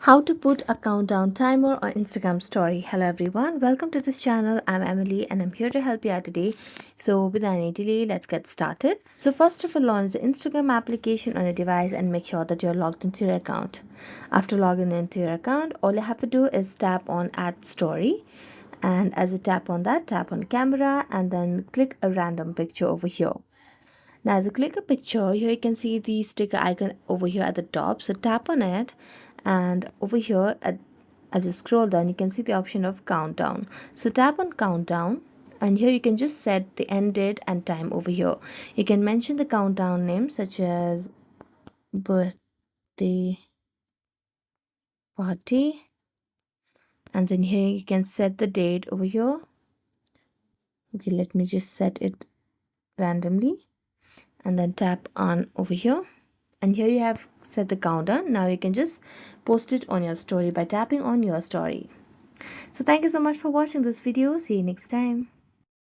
How to put a countdown timer on Instagram story. Hello everyone, welcome to this channel. I'm Emily and I'm here to help you out today. So without any delay, let's get started. So first of all, launch the Instagram application on your device and make sure that you're logged into your account. After logging into your account, all you have to do is tap on add story, and as you tap on that, tap on camera and then click a random picture over here. Now as you click a picture, here you can see the sticker icon over here at the top. So tap on it, and over here as you scroll down, you can see the option of countdown. So tap on countdown, and here you can just set the end date and time over here. You can mention the countdown name such as birthday party, and then here you can set the date over here. Okay, let me just set it randomly and then tap on over here, and here you have set the countdown. Now you can just post it on your story by tapping on your story. So thank you so much for watching this video. See you next time.